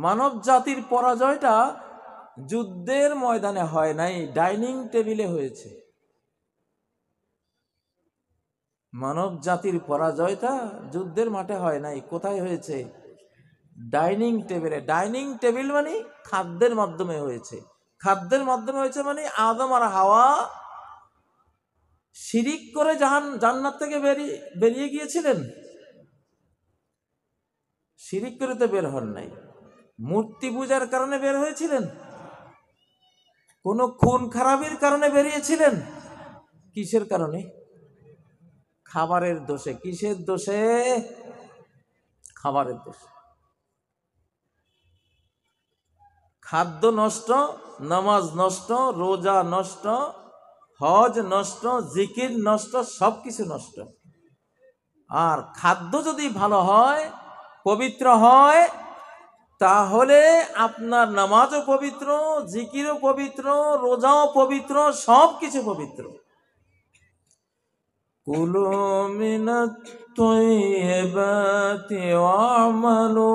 মানব জাতির পরাজয়টা যুদ্ধের ময়দানে হয় নাই, ডাইনিং টেবিলে হয়েছে। মানব জাতির পরাজয়টা যুদ্ধের মাঠে হয় নাই, কোথায় হয়েছে? ডাইনিং টেবিলে। ডাইনিং টেবিল মানে খাদ্যের মাধ্যমে হয়েছে। খাদ্যের মাধ্যমে হয়েছে মানে আদম আর হাওয়া শিরিক করে জান্নাত থেকে বেরিয়ে গিয়েছিলেন? শিরিক করে তো বের হন নাই। মূর্তি পূজার কারণে বের হয়েছিলেন? কোন খুন খারাপির কারণে বেরিয়েছিলেন? কিসের কারণে? খাবারের দোষে। কিসের দোষে? খাবারের দোষে। খাদ্য নষ্ট, নামাজ নষ্ট, রোজা নষ্ট, হজ নষ্ট, জিকির নষ্ট, সবকিছু নষ্ট। আর খাদ্য যদি ভালো হয়, পবিত্র হয়, তাহলে আপনার নামাজও পবিত্র, জিকিরও পবিত্র, রোজাও পবিত্র, সবকিছু পবিত্র। কুলু মিনাত তাইয়্যিবাতি ওয়া'মালু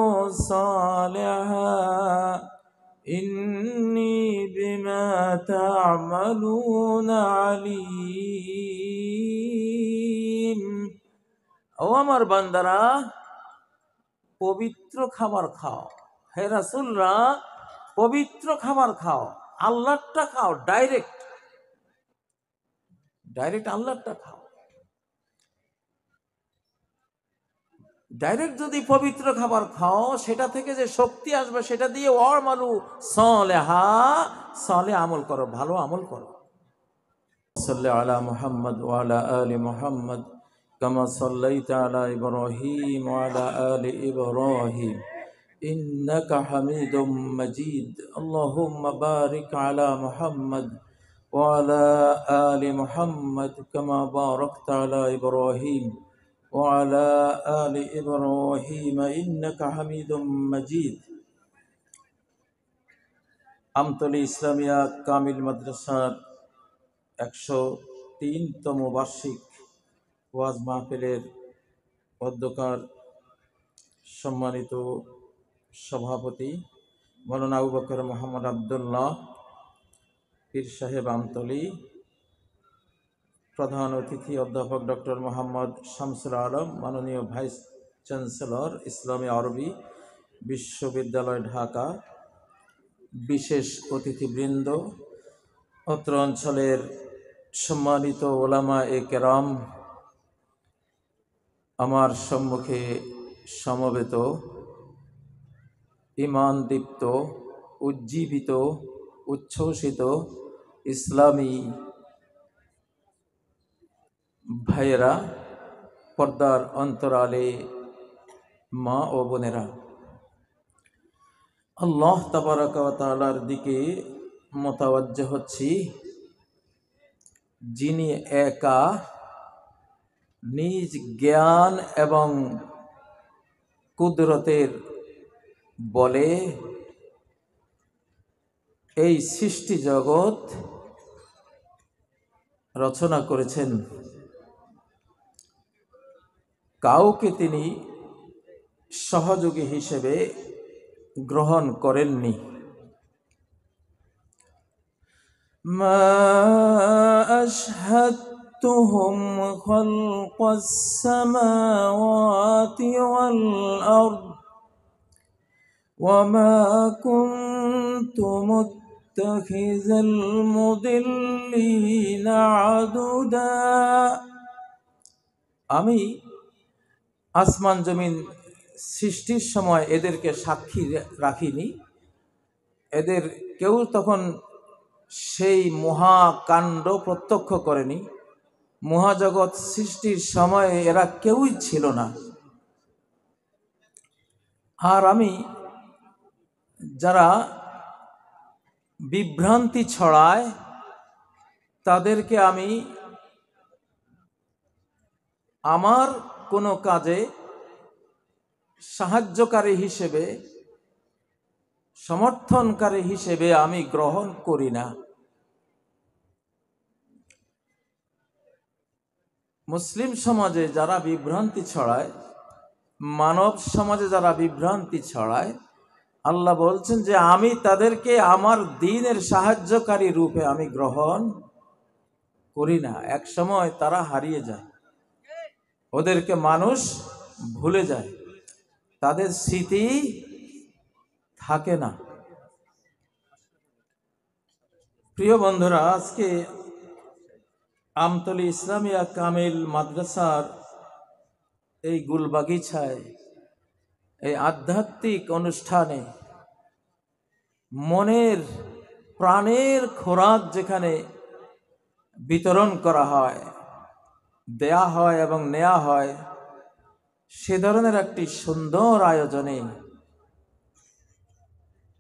সালিহা ইন্নী বিমা তা'মালুনা আলীম। ও আমার বান্দারা, পবিত্র খাবার খাও। হে রাসূলরা, পবিত্র খাবার খাও, আল্লাহরটা খাও, ডাইরেক্ট আল্লাহরটা খাও। ডাইরেক্ট যদি পবিত্র খাবার খাও, সেটা থেকে যে শক্তি আসবে সেটা দিয়ে ওয়া'মালু সালিহা, সালেহ আমল করো, ভালো আমল করো। সাল্লি আলা মুহাম্মদ ওয়া আলা আলি মুহাম্মদ কামা সাল্লাইতা আলা ইব্রাহিম ওয়া আলা আলি ইব্রাহিম ইন্নাকা হামিদুম মাজিদ। আল্লাহুম্মা বারিক আলা মুহাম্মদ ওয়া আলা আলি মুহাম্মদ কামা বারাকতা আলা ইব্রাহিম ওয়া আলা আলি ইব্রাহিম ইন্নাকা হামিদুম মাজিদ। আমতলী ইসলামিয়া কামিল মাদ্রাসার 103তম বার্ষিক ওয়াজ মাহফিলের অধ্যকার সম্মানিত সভাপতি মৌলানা আবু বকর মোহাম্মদ আবদুল্লাহ পীর সাহেব আমতলী, প্রধান অতিথি অধ্যাপক ডক্টর মোহাম্মদ শামসুল আলম, মাননীয় ভাইস চ্যান্সেলর ইসলামী আরবি বিশ্ববিদ্যালয় ঢাকা, বিশেষ অতিথিবৃন্দ, অত্র অঞ্চলের সম্মানিত ওলামা এ কেরাম, আমার সম্মুখে সমবেত ঈমান দীপ্ত, উজ্জীবিত, উচ্ছ্বসিত ইসলামী ভাইয়েরা, পর্দার অন্তরালে মা ও বোনেরা, আল্লাহ তাবারাকা ওয়া তাআলার দিকে মোতাওয়াজ্জহ হচ্ছি, যিনি একা নিজ জ্ঞান এবং কুদরতের বলে এই সৃষ্টি জগৎ রচনা করেছেন। কাউকে তিনি সহযোগী হিসেবে গ্রহণ করেননি। মা আশহাদতুহুম খালকাস সামাওয়াতি ওয়াল আরদ ওয়া মা কুনতু মুত্তাখিযাল মুদিল্লিনা আদুদা। আমি আসমান জমিন সৃষ্টির সময় এদেরকে সাক্ষী রাখিনি। এদের কেউ তখন সেই মহাকাণ্ড প্রত্যক্ষ করেনি। মহাজগৎ সৃষ্টির সময় এরা কেউই ছিল না। আর আমি যারা বিভ্রান্তি ছড়ায় তাদেরকে আমি আমার কোনো কাজে সাহায্যকারী হিসেবে, সমর্থনকারী হিসেবে আমি গ্রহণ করি না। মুসলিম সমাজে যারা বিভ্রান্তি ছড়ায়, মানব সমাজে যারা বিভ্রান্তি ছড়ায়, আল্লাহ বলছেন যে আমি তাদেরকে আমার দ্বীনের সাহায্যকারী রূপে আমি গ্রহণ করি না। এক সময় তারা হারিয়ে যায়, ওদেরকে মানুষ ভুলে যায়, তাদের স্মৃতি থাকে না। প্রিয় বন্ধুরা, আজকে আমতলী ইসলামিয়া কামিল মাদ্রাসার এই গুলবাগিচায় এই আধ্যাত্মিক অনুষ্ঠানে মনের প্রাণের খোরাক যেখানে বিতরণ করা হয়, দেয়া হয় এবং নেয়া হয়, সে ধরনের একটি সুন্দর আয়োজনে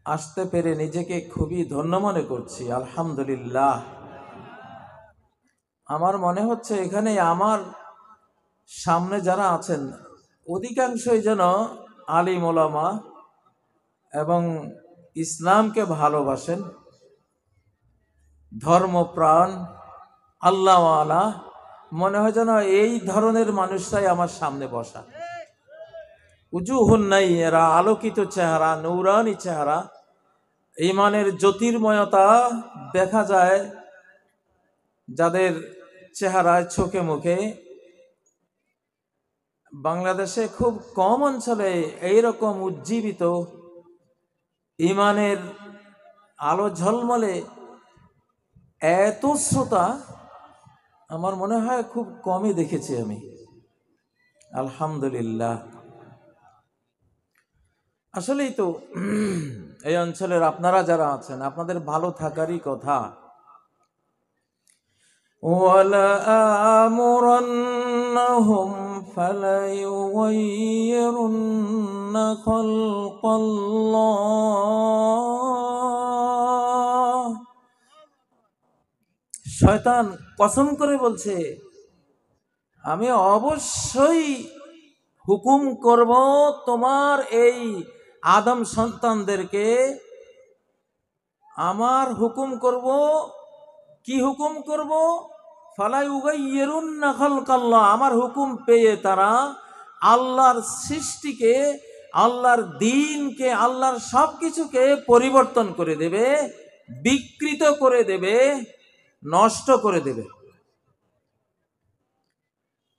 আসতে পেরে নিজেকে খুবই ধন্য মনে করছি। আলহামদুলিল্লাহ। আমার মনে হচ্ছে এখানে আমার সামনে যারা আছেন অধিকাংশই যেন আলিম ওলামা এবং ইসলামকে ভালোবাসেন, ধর্মপ্রাণ, আল্লাহওয়ালা। মনে হয় যেন এই ধরনের মানুষরাই আমার সামনে বসা। উজুহুন নাই, এরা আলোকিত চেহারা, নূরানি চেহারা, ঈমানের জ্যোতির্ময়তা দেখা যায় যাদের চেহারায়, চোখে মুখে। বাংলাদেশে খুব কম অঞ্চলে এইরকম উজ্জীবিত ঈমানের আলো ঝলমলে এত শ্রোতা আমার মনে হয় খুব কমই দেখেছি আমি। আলহামদুলিল্লাহ। আসলেই তো এই অঞ্চলের আপনারা যারা আছেন, আপনাদের ভালো থাকারই কথা। ওয়ালা আমুরান্নাহুম ফালায়ুগাইয়িরুন্না খালকাল্লাহ। শয়তান কসম করে বলছে, আমি অবশ্যই হুকুম করব তোমার এই আদম সন্তানদেরকে। আমার হুকুম করব, কি হুকুম করব? ফালায়ুগাইয়িরুন্না খালকাল্লাহ। আমার হুকুম পেয়ে তারা আল্লাহর সৃষ্টিকে, আল্লাহর দ্বীনকে, আল্লাহর সব কিছুকে পরিবর্তন করে দেবে, বিকৃত করে দেবে, নষ্ট করে দেবে।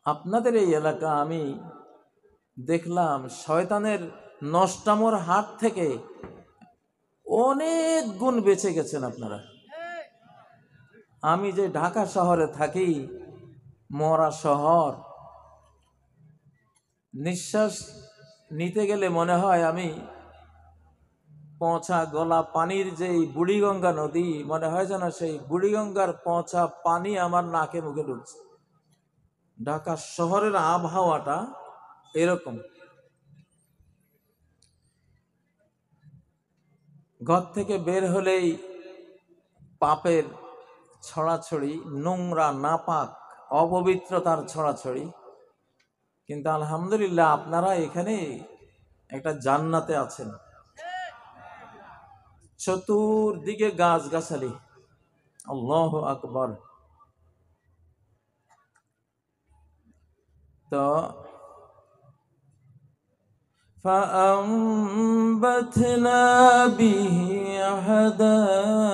আপনাদের এই এলাকা আমি দেখলাম শয়তানের নষ্টামোর হাত থেকে অনেক গুণ বেঁচে গেছেন আপনারা। আমি যে ঢাকা শহরে থাকি, মরা শহর, নিঃশ্বাস নিতে গেলে মনে হয় আমি পচা গলা পানির যেই বুড়িগঙ্গা নদী, মনে হয় যেন সেই বুড়িগঙ্গার পচা পানি আমার নাকে মুখে ঢুকছে। ঢাকা শহরের আবহাওয়াটা এরকম। ঘর থেকে বের হলেই পাপের ছড়াছড়ি, নোংরা, নাপাক, অপবিত্রতার ছড়াছড়ি। কিন্তু আলহামদুলিল্লাহ আপনারা এখানে একটা জান্নাতে আছেন। চতুর্দিকে গাছগাছালি, আল্লাহু আকবার। তো فأنبتنا به حدائق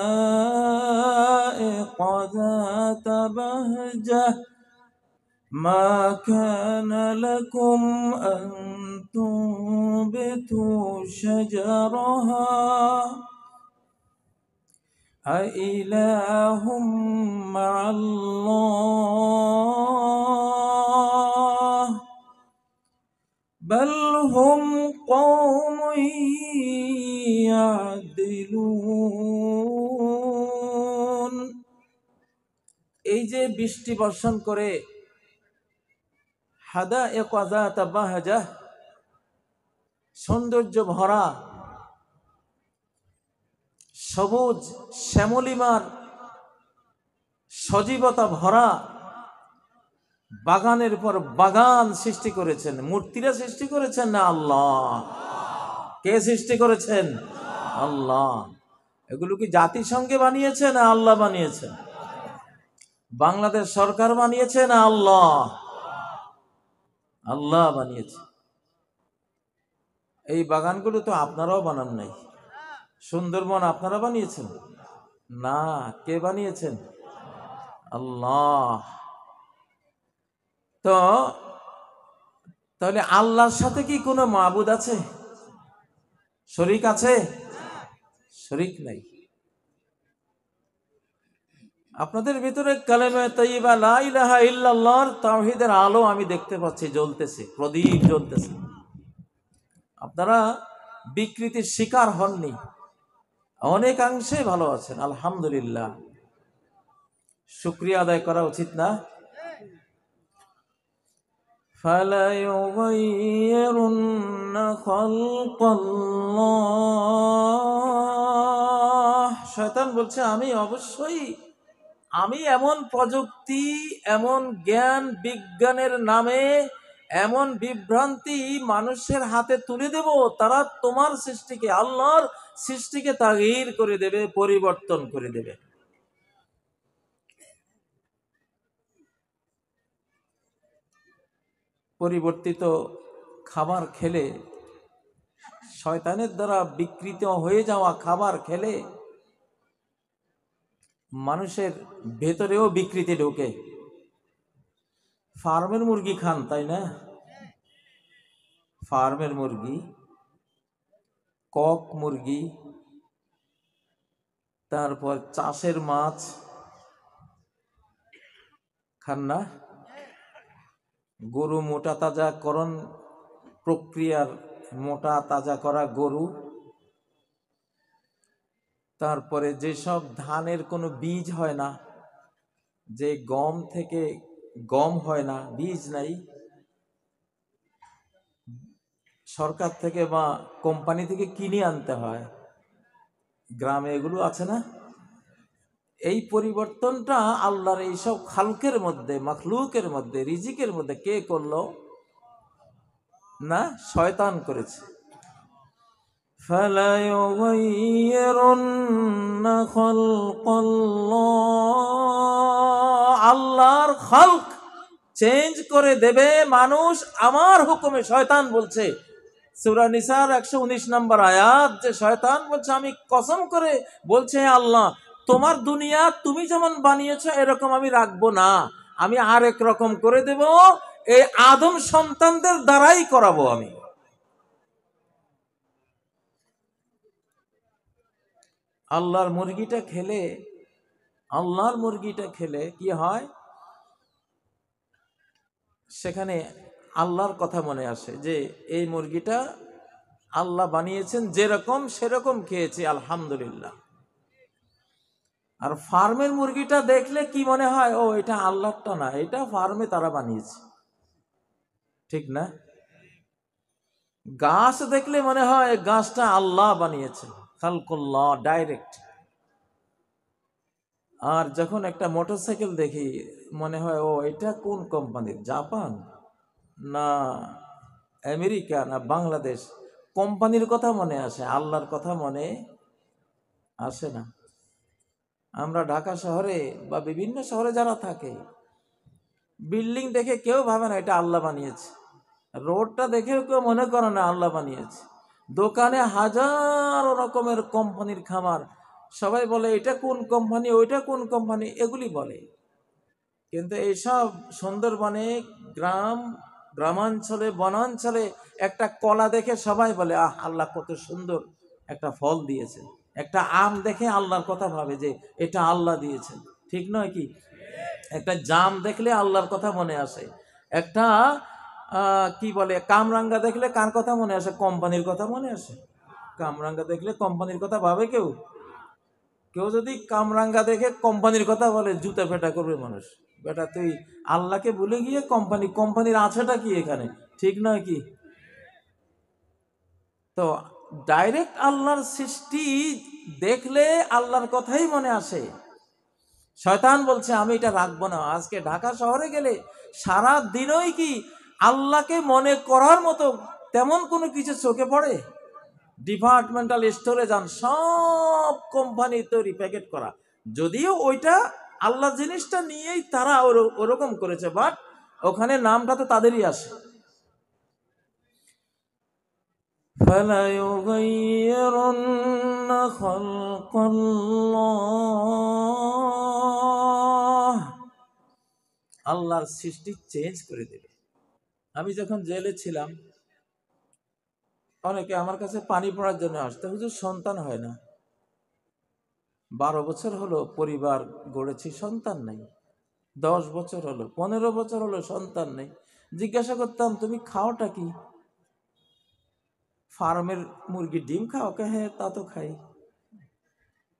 ذات بهجة ما كان لكم أن تنبتوا شجرها أإله مع الله بل هم قوم يعدلون। এই যে বৃষ্টি বর্ষণ করে হাদায়েক যাতা বাহজাহ, সৌন্দর্য ভরা, সবুজ শ্যামলিমার সজীবতা ভরা বাগানের পর বাগান সৃষ্টি করেছেন। মূর্তিরা সৃষ্টি করেছেন না আল্লাহ? কে সৃষ্টি করেছেন? আল্লাহ। এগুলো কি জাতিসংঘে বানিয়েছে না আল্লাহ বানিয়েছেন? বাংলাদেশ সরকার বানিয়েছে না আল্লাহ? আল্লাহ বানিয়েছে। এই বাগানগুলো তো আপনারাও বানান নাই। সুন্দরবন আপনারা বানিয়েছেন না? কে বানিয়েছেন? আল্লাহ। তো তাহলে আল্লাহর সাথে কি কোনো মাবুদ আছে? শরীক আছে? শরীক নাই। আপনাদের ভিতরে কালেমা তাইয়্যিবা লা ইলাহা ইল্লাল্লাহর তাওহীদের আলো আমি দেখতে পাচ্ছি, জ্বলতেছে, প্রদীপ জ্বলতেছে। আপনারা বিকৃতির শিকার হননি, অনেকাংশে ভালো আছেন, আলহামদুলিল্লাহ। শুকরিয়া আদায় করা উচিত না? ফালায়ুগাইয়িরুন্না খালকাল্লাহ। শয়তান বলছে আমি এমন প্রযুক্তি, এমন জ্ঞান বিজ্ঞানের নামে এমন বিভ্রান্তি মানুষের হাতে তুলে দেব, তারা তোমার সৃষ্টিকে, আল্লাহর সৃষ্টিকে তাগয়ীর করে দেবে, পরিবর্তন করে দেবে। পরিবর্তিত খাবার খেলে, শয়তানের দ্বারা বিকৃত হয়ে যাওয়া খাবার খেলে মানুষের ভেতরেও বিকৃতি ঢোকে। ফার্মের মুরগি খান, তাই না? ফার্মের মুরগি, কক মুরগি, তারপর চাষের মাছ খান না? গরু মোটা তাজাকরণ প্রক্রিয়ার মোটা তাজা করা গরু, তারপরে যেসব ধানের কোনো বীজ হয় না, যে গম থেকে গম হয় না, বীজ নাই, সরকার থেকে বা কোম্পানি থেকে কিনে আনতে হয়, গ্রামে এগুলো আছে না? এই পরিবর্তনটা আল্লাহর এইসব খালকের মধ্যে, মাখলুকের মধ্যে, রিজিকের মধ্যে কে করলো? না, শয়তান করেছে। ফালায়ুগাইয়িরুন্না খালকাল্লাহ, আল্লাহর খালক চেঞ্জ করে দেবে মানুষ আমার হুকুমে। শয়তান বলছে সূরা নিসার 119 নম্বর আয়াত, যে শয়তান বলছে আমি কসম করে বলছে আল্লাহ, তোমার দুনিয়া তুমি যেমন বানিয়েছো এরকম আমি রাখবো না, আমি আরেক রকম করে দেব, এই আদম সন্তানদের দ্বারাই করাবো আমি। আল্লাহর মুরগিটা খেলে কি হয়? সেখানে আল্লাহর কথা মনে আসে যে এই মুরগিটা আল্লাহ বানিয়েছেন, যেরকম সেরকম খেয়েছি, আলহামদুলিল্লাহ। আর ফার্মের মুরগিটা দেখলে কি মনে হয়? ও, এটা আল্লাহরটা না, এটা ফার্মে তারা বানিয়েছে, ঠিক না? গাছ দেখলে মনে হয় গাছটা আল্লাহ বানিয়েছে, খালকুল্লাহ, ডাইরেক্ট। আর যখন একটা মোটরসাইকেল দেখি মনে হয় ও, এটা কোন কোম্পানির, জাপান না আমেরিকা না বাংলাদেশ, কোম্পানির কথা মনে আসে, আল্লাহর কথা মনে আসে না। আমরা ঢাকা শহরে বা বিভিন্ন শহরে যারা থাকে, বিল্ডিং দেখে কেউ ভাবে না এটা আল্লাহ বানিয়েছে, রোডটা দেখেও কেউ মনে করে না আল্লাহ বানিয়েছে, দোকানে হাজারো রকমের কোম্পানির খাবার, সবাই বলে এটা কোন কোম্পানি, ওইটা কোন কোম্পানি, এগুলি বলে। কিন্তু এইসব সুন্দরবনে, গ্রামাঞ্চলে, বনাঞ্চলে একটা কলা দেখে সবাই বলে আহ, আল্লাহ কত সুন্দর একটা ফল দিয়েছে। একটা আম দেখে আল্লাহর কথা ভাবে যে এটা আল্লাহ দিয়েছেন, ঠিক নয় কি? একটা জাম দেখলে আল্লাহর কথা মনে আসে। একটা কি বলে, কামরাঙ্গা দেখলে কার কথা মনে আসে? কোম্পানির কথা মনে আসে। কামরাঙ্গা দেখলে কোম্পানির কথা ভাবে কেউ? কেউ যদি কামরাঙ্গা দেখে কোম্পানির কথা বলে, জুতা পেটা করবে মানুষ। বেটা তুই আল্লাহকে ভুলে গিয়ে কোম্পানির আছেটা কি এখানে, ঠিক নয় কি? তো ডাইরেক্ট আল্লাহর সৃষ্টি দেখলে আল্লাহর কথাই মনে আসে। শয়তান বলছে আমি এটা রাখবো না। আজকে ঢাকা শহরে গেলে সারা দিনই কি আল্লাহকে মনে করার মতো তেমন কোনো কিছু চোখে পড়ে? ডিপার্টমেন্টাল স্টোরে যান, সব কোম্পানি তৈরি, প্যাকেট করা, যদিও ওইটা আল্লাহ জিনিসটা নিয়েই তারা ওরকম করেছে, বাট ওখানে নামটা তো তাদেরই আসে। فليغيرن خلق الله আল্লাহর সৃষ্টি চেঞ্জ করে দেবে। আমি যখন জেলে ছিলাম, অনেকে আমার কাছে পানি পড়ার জন্য আসতে, হুজুর সন্তান হয় না, 12 বছর হলো পরিবার গড়েছি, সন্তান নেই, 10 বছর হলো, 15 বছর হলো, সন্তান নেই। জিজ্ঞাসা করতাম, তুমি খাওটা কি? ফার্মের মুরগি ডিম খাও? কে হ্যাঁ, তা তো খাই।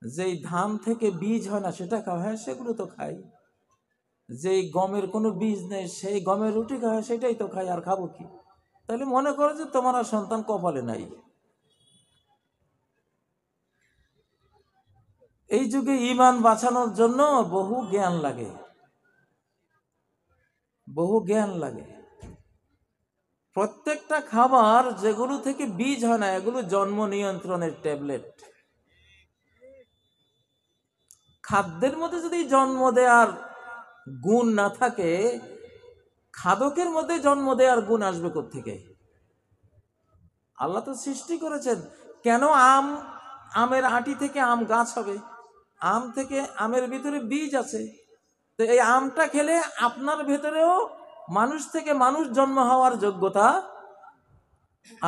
যেই ধান থেকে বীজ হয় না সেটা খাও? হ্যাঁ, সেগুলো তো খাই। যেই গমের কোনো বীজ নেই সেই গমের রুটি খায়, সেটাই তো খাই, আর খাবো কি? তাহলে মনে করো যে তোমার আর সন্তান কপালে নাই। এই যুগে ঈমান বাঁচানোর জন্য বহু জ্ঞান লাগে, বহু জ্ঞান লাগে। প্রত্যেকটা খাবার যেগুলো থেকে বীজ হয় না, এগুলো জন্ম নিয়ন্ত্রণের ট্যাবলেট। খাদ্যের মধ্যে যদি জন্ম দেওয়ার গুণ না থাকে, খাদকের মধ্যে জন্ম দেওয়ার গুণ আসবে কোত্থেকে? আল্লাহ তো সৃষ্টি করেছেন। কেন আমের আটি থেকে আম গাছ হবে? আম থেকে, আমের ভিতরে বীজ আছে। তো এই আমটা খেলে আপনার ভেতরেও মানুষ থেকে মানুষ জন্ম হওয়ার যোগ্যতা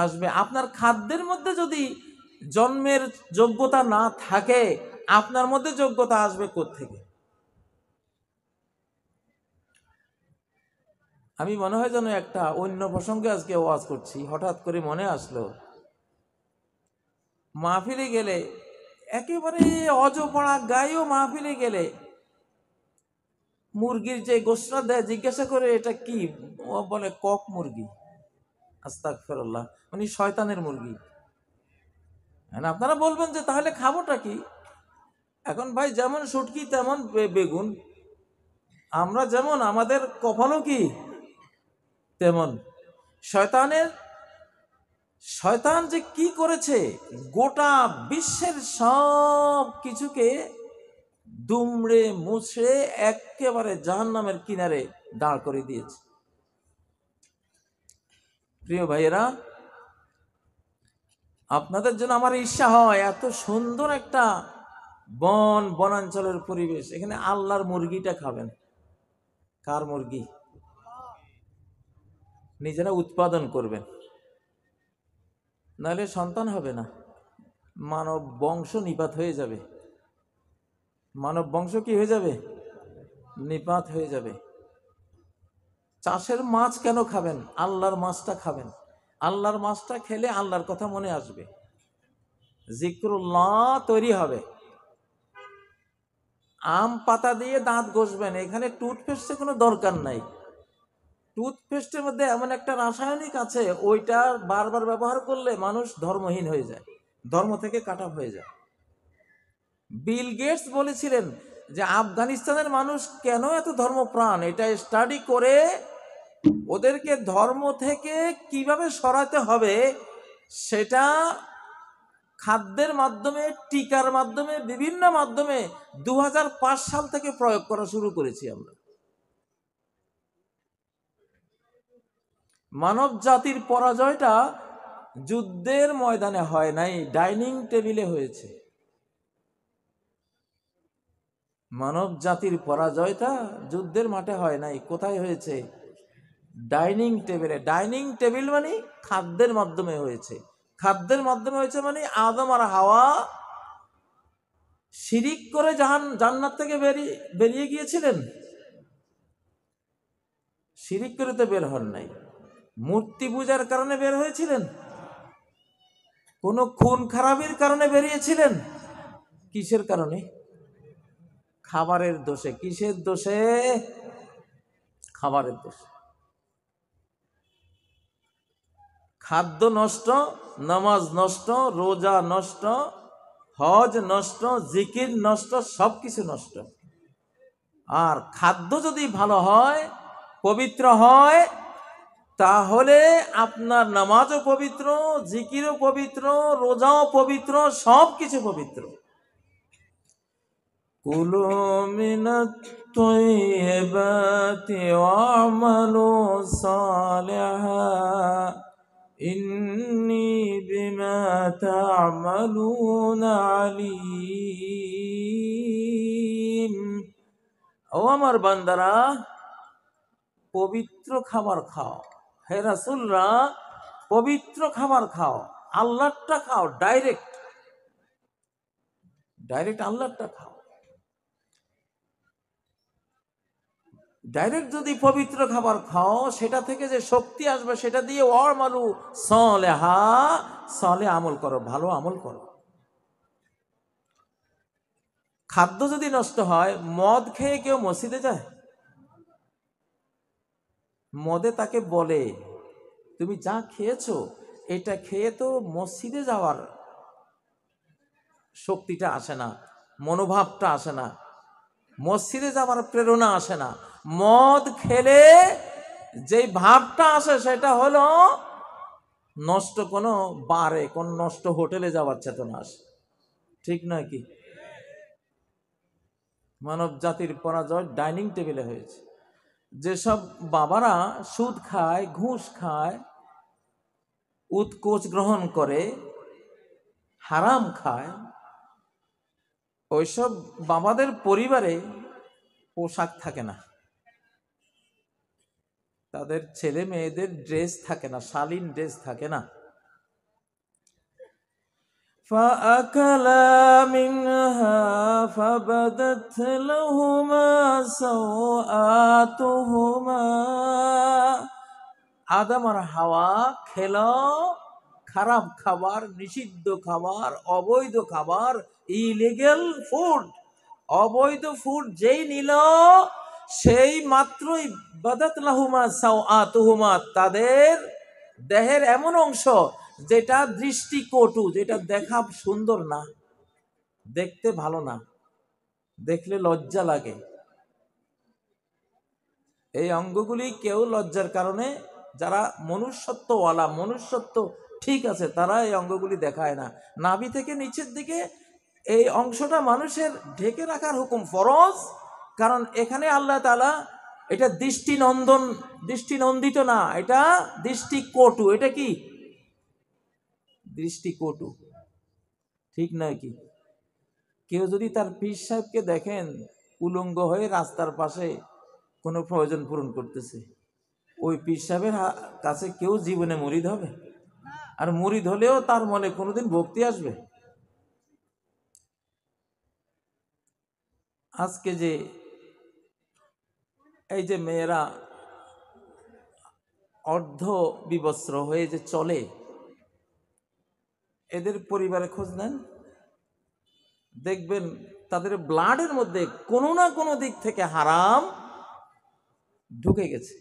আসবে। আপনার খাদ্যের মধ্যে যদি জন্মের যোগ্যতা না থাকে, আপনার মধ্যে যোগ্যতা আসবে কোত্থেকে? আমি মনে হয় যেন একটা অন্য প্রসঙ্গে আজকে ওয়াজ করছি, হঠাৎ করে মনে আসলো। মাহফিলে গেলে, একেবারে অজপড়া গায়েও মাহফিলে গেলে মুরগির যে গোশরা দেয়, জিজ্ঞাসা করে এটা কি? ও বলে কক মুরগি। আস্তাগফিরুল্লাহ, মানে শয়তানের মুরগি। আপনারা বলবেন যে তাহলে খাবোটা কি? এখন ভাই, যেমন শুটকি তেমন বেগুন, আমরা যেমন, আমাদের কপালও কি তেমন। শয়তান যে কি করেছে, গোটা বিশ্বের সব কিছুকে দুমড়ে মুছড়ে একেবারে জাহান্নামের কিনারে দাঁড় করে দিয়েছে। প্রিয় ভাইয়েরা, আপনাদের জন্য আমার ইচ্ছা হয়, এত সুন্দর একটা বনাঞ্চলের পরিবেশ, এখানে আল্লাহর মুরগিটা খাবেন। কার মুরগি? নিজেরা উৎপাদন করবেন, নাহলে সন্তান হবে না, মানব বংশ নিপাত হয়ে যাবে। মানব বংশ কি হয়ে যাবে? নিপাত হয়ে যাবে। চাষের মাছ কেন খাবেন? আল্লাহর মাছটা খাবেন। আল্লাহর মাছটা খেলে আল্লাহর কথা মনে আসবে, জিক্রুল্লাহ তৈরি হবে। আম পাতা দিয়ে দাঁত ঘষবেন, এখানে টুথপেস্টের কোনো দরকার নাই। টুথপেস্টের মধ্যে এমন একটা রাসায়নিক আছে, ওইটা বারবার ব্যবহার করলে মানুষ ধর্মহীন হয়ে যায়, ধর্ম থেকে কাটা হয়ে যায়। বিল গেটস বলেছিলেন যে আফগানিস্তানের মানুষ কেন এত ধর্মপ্রাণ, এটা স্টাডি করে ওদেরকে ধর্ম থেকে কিভাবে সরাতে হবে সেটা খাদ্যের মাধ্যমে, টিকার মাধ্যমে, বিভিন্ন মাধ্যমে 2005 সাল থেকে প্রয়োগ করা শুরু করেছি আমরা। মানব জাতির পরাজয়টা যুদ্ধের ময়দানে হয় নাই, ডাইনিং টেবিলে হয়েছে। মানব জাতির পরাজয়টা যুদ্ধের মাঠে হয় নাই, কোথায় হয়েছে? ডাইনিং টেবিলে। ডাইনিং টেবিল মানে খাদ্যের মাধ্যমে হয়েছে। খাদ্যের মাধ্যমে হয়েছে মানে আদম আর হাওয়া শিরিক করে জান্নাত থেকে বেরিয়ে গিয়েছিলেন? শিরিক করে তো বের হন নাই। মূর্তি পূজার কারণে বের হয়েছিলেন? কোন খুন খারাপির কারণে বেরিয়েছিলেন? কিসের কারণে? খাবারের দোষে। কিসের দোষে? খাবারের দোষে। খাদ্য নষ্ট, নামাজ নষ্ট, রোজা নষ্ট, হজ নষ্ট, জিকির নষ্ট, সবকিছু নষ্ট। আর খাদ্য যদি ভালো হয়, পবিত্র হয়, তাহলে আপনার নামাজও পবিত্র, জিকিরও পবিত্র, রোজাও পবিত্র, সবকিছু পবিত্র। কুলু মিনাত তাইয়্যিবাতি ওয়া'মালু সালিহা ইন্নী বিমা তা'মালুনা আলীম। ও আমার বান্দারা, পবিত্র খাবার খাও। হে রাসূলরা, পবিত্র খাবার খাও, আল্লাহরটা খাও, ডাইরেক্ট আল্লাহরটা খাও। ডাইরেক্ট যদি পবিত্র খাবার খাও, সেটা থেকে যে শক্তি আসবে সেটা দিয়ে ওয়ামালু সলিহা, সলে আমল করো, ভালো আমল করো। খাদ্য যদি নষ্ট হয়, মদ খেয়ে কেউ মসজিদে যায়? মদে তাকে বলে তুমি যা খেয়েছো এটা খেয়ে তো মসজিদে যাওয়ার শক্তিটা আসে না, মনোভাবটা আসে না, মসজিদে যাওয়ার প্রেরণা আসে না। মদ খেলে যেই ভাবটা আসে সেটা হলো নষ্ট কোনো বারে, কোন নষ্ট হোটেলে যাওয়ার চেতনা আসে। ঠিক নয় কি? মানব জাতির পরাজয় ডাইনিং টেবিলে হয়েছে। যেসব বাবারা সুদ খায়, ঘুষ খায়, উৎকোচ গ্রহণ করে, হারাম খায়, ওইসব বাবাদের পরিবারে পোশাক থাকে না, তাদের ছেলে মেয়েদের ড্রেস থাকে না, শালীন ড্রেস থাকে না। فأكلا منها فبدت لهما سوآتهما। আদম আর হাওয়া খেলো খারাপ খাবার, নিষিদ্ধ খাবার, অবৈধ খাবার, ইলিগেল ফুড। অবৈধ ফুড যেই নিল সেই মাত্রই বাদাত লাহুমা সাওআতুহুমা, তাদের দেহের এমন অংশ যেটা দৃষ্টিকটু, যেটা দেখা সুন্দর না, দেখতে ভালো না, দেখলে লজ্জা লাগে। এই অঙ্গগুলি কেউ লজ্জার কারণে, যারা মনুষ্যত্বওয়ালা, মনুষ্যত্ব ঠিক আছে, তারা এই অঙ্গগুলি দেখায় না। নাভি থেকে নিচের দিকে এই অংশটা মানুষের ঢেকে রাখার হুকুম ফরজ, কারণ এখানে আল্লাহ তাআলা এটা দৃষ্টিনন্দিত না, এটা দৃষ্টিকটু। এটা কি? দৃষ্টিকটু। ঠিক নয় কি? কেউ যদি তার পীর সাহেবকে দেখেন উলঙ্গ হয়ে রাস্তার পাশে কোনো প্রয়োজন পূরণ করতেছে, ওই পীর সাহেবের কাছে কেউ জীবনে মুরিদ হবে? আর মুরিদ হলেও তার মনে কোনোদিন ভক্তি আসবে? আজকে যে এই যে মেয়েরা অর্ধ বিবস্ত্র হয়ে যে চলে, এদের পরিবারে খোঁজ নেন, দেখবেন তাদের ব্লাডের মধ্যে কোনো না কোনো দিক থেকে হারাম ঢুকে গেছে,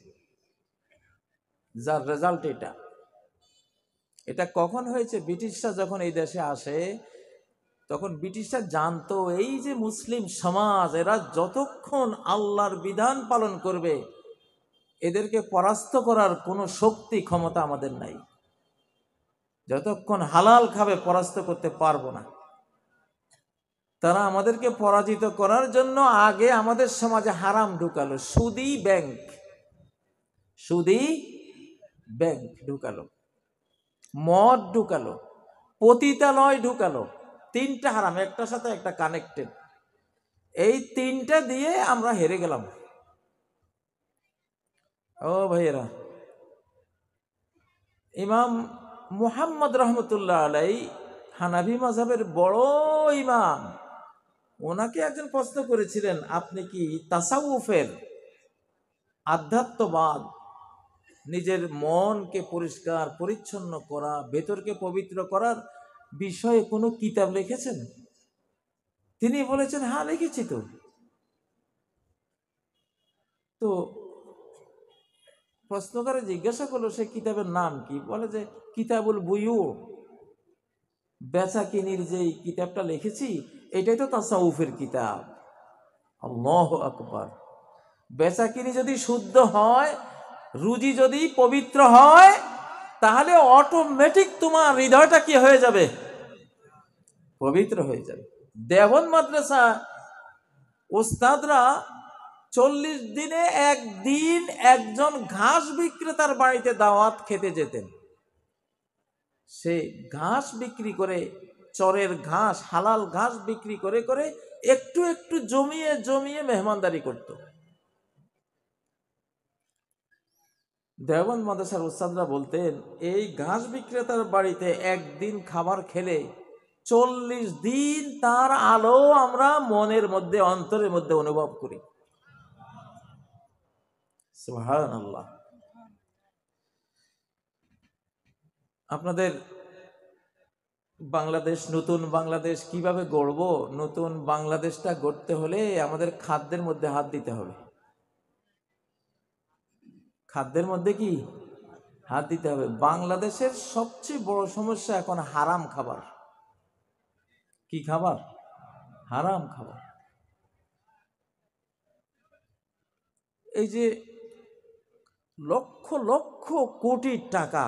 যার রেজাল্ট এটা। এটা কখন হয়েছে? ব্রিটিশরা যখন এই দেশে আসে, তখন ব্রিটিশরা জানতো এই যে মুসলিম সমাজ, এরা যতক্ষণ আল্লাহর বিধান পালন করবে, এদেরকে পরাস্ত করার কোনো শক্তি ক্ষমতা আমাদের নাই। যতক্ষণ হালাল খাবে পরাস্ত করতে পারবো না। তারা আমাদেরকে পরাজিত করার জন্য আগে আমাদের সমাজে হারাম ঢুকালো, সুদী ব্যাংক ঢুকালো, মদ ঢুকালো, পতিতালয় ঢুকালো। তিনটা হারাম, একটার সাথে একটা কানেক্টেড। এই তিনটা দিয়ে আমরা হেরে গেলাম। ও ভাইয়েরা, ইমাম মুহাম্মদ রহমতুল্লাহ আলাই, হানাফি মাযহাবের বড় ইমাম, ওনাকে একজন প্রশ্ন করেছিলেন, আপনি কি তাসাউফের, আধ্যাত্মবাদ, নিজের মনকে পরিষ্কার পরিচ্ছন্ন করা, ভেতরকে পবিত্র করার বিষয়ে কোনো কিতাব লিখেছেন? তিনি বলেছেন, হ্যাঁ লিখেছি। তো প্রশ্নকারে জিজ্ঞাসা করলো সে কিতাবের নাম কি? বলে যে কিতাবুল বুয়ু, বেচা কিনির যেই কিতাবটা লিখেছি এটাই তো তাসাউফের কিতাব। আল্লাহু আকবার। বেচা কিনি যদি শুদ্ধ হয়, রুজি যদি পবিত্র হয়, তাহলে অটোমেটিক তোমার হৃদয়টা কি হয়ে যাবে? পবিত্র হয়ে যাবে। দেওবন্দ মাদ্রাসা ওস্তাদরা 40 দিনে একদিন একজন ঘাস বিক্রেতার বাড়িতে দাওয়াত খেতে যেতেন। সে ঘাস বিক্রি করে, চরের ঘাস, হালাল ঘাস বিক্রি করে করে একটু একটু জমিয়ে জমিয়ে মেহমানদারি করত। দেওবন্দ মাদ্রাসার উস্তাদরা বলতেন, এই ঘাস বিক্রেতার বাড়িতে একদিন খাবার খেলে 40 দিন তার আলো আমরা মনের মধ্যে, অন্তরের মধ্যে অনুভব করি। সুবহানাল্লাহ। আপনাদের বাংলাদেশ, নতুন বাংলাদেশ কিভাবে গড়ব? নতুন বাংলাদেশটা গড়তে হলে আমাদের খাদ্যের মধ্যে হাত দিতে হবে। খাদ্যের মধ্যে কি হাত দিতে হবে? বাংলাদেশের সবচেয়ে বড় সমস্যা এখন হারাম খাবার। কি খাবার? হারাম খাবার। এই যে লক্ষ লক্ষ কোটি টাকা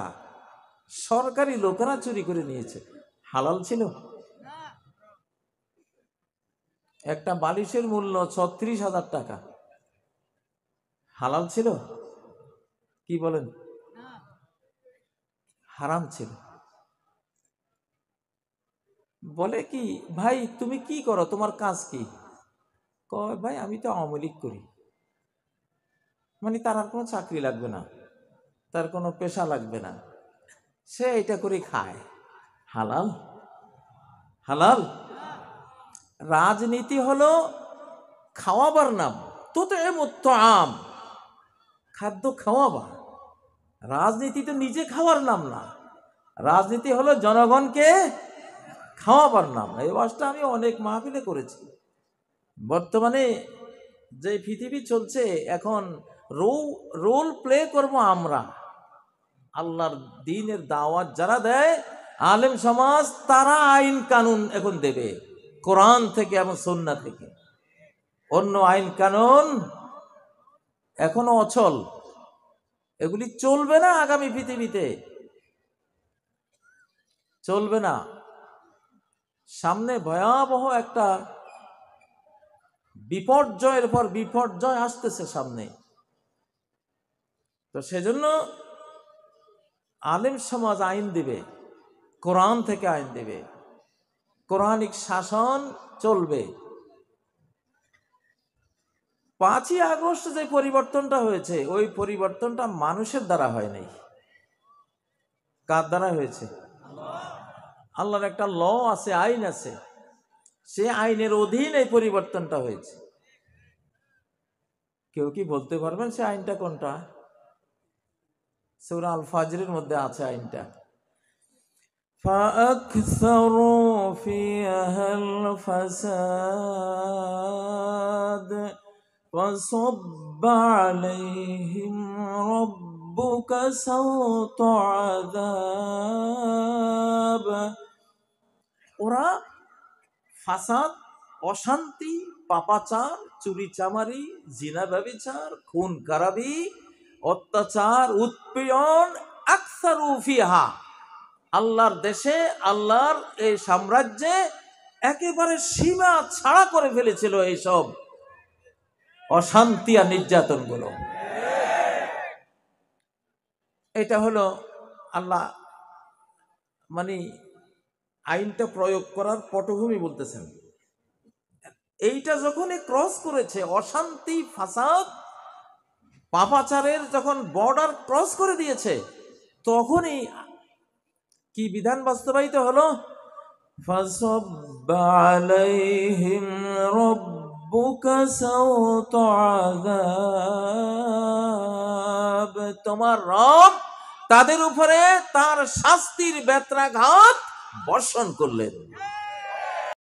সরকারি লোকেরা চুরি করে নিয়েছে, হালাল ছিল? একটা বালিশের মূল্য 36,000 টাকা, হালাল ছিল? কি বলেন? হারাম ছিল। বলে কি, ভাই তুমি কি করো, তোমার কাজ কি? কয় ভাই আমি তো আওয়ামী লীগ করি। মানে তার আর কোনো চাকরি লাগবে না, তার কোনো পেশা লাগবে না, সে এটা করে খায়। হালাল? হালাল? রাজনীতি হলো খাওয়াবার নাম। তুতইমুত আম, খাদ্য খাওয়াবা। রাজনীতি তো নিজে খাওয়ার নাম না, রাজনীতি হলো জনগণকে খাওয়াবার নাম। এই ওয়াজটা আমি অনেক মাহফিলে করেছি। বর্তমানে যে পৃথিবী চলছে, এখন রোল প্লে করব আমরা। আল্লাহর দ্বীনের দাওয়াত যারা দেয়, আলেম সমাজ, তারা আইন কানুন এখন দেবে কোরআন থেকে এবং সুন্নাহ থেকে। অন্য আইন কানুন এখনো অচল, এগুলি চলবে না। আগামী পৃথিবীতে চলবে না। সামনে ভয়াবহ একটা বিপর্যয়ের পর বিপর্যয় আসতেছে সামনে। তো সেজন্য আলেম সমাজ আইন দিবে, কোরআন থেকে আইন দিবে, কোরআনিক শাসন চলবে। 5ই আগস্ট যে পরিবর্তনটা হয়েছে, ওই পরিবর্তনটা মানুষের দ্বারা হয় নাই। কার দ্বারা হয়েছে? আল্লাহর একটা ল আছে, আইন আছে, সে আইনের অধীন এই পরিবর্তনটা হয়েছে। কেউ কি বলতে পারবেন সে আইনটা কোনটা? সূরা আল ফাজরের মধ্যে আছে আইনটা। فَأَكْثَرُوا فِيهَا الْفَسَادَ فَصَبَّ عَلَيْهِمْ رَبُّكَ سَوْطَ عَذَابٍ। ওরা ফাসাদ, অশান্তি, পাপাচার, চুরি চামারি, জিনা ব্যভিচার, খুন খারাপি, অত্যাচার, উৎপীড়ন, আকসারু ফিহা, আল্লাহর দেশে, আল্লাহর এই সাম্রাজ্যে একেবারে সীমা ছাড়া করে ফেলেছিল এইসব অশান্তি আর নির্যাতন গুলো। এটা হলো আল্লাহ মানে আইনটা প্রয়োগ করার পটভূমি বলতেছেন। এইটা যখনই ক্রস করেছে, অশান্তি, ফাসাদ, পাপাচারের যখন বর্ডার ক্রস করে দিয়েছে, তখনই কি বিধান বাস্তবায়িত হলো? ফাসাব্বা আলাইহিম রাব্বুকা সাওতা আযাব, তোমার রব তাদের উপরে তার শাস্তির বেত্রাঘাত বর্ষণ করলেন।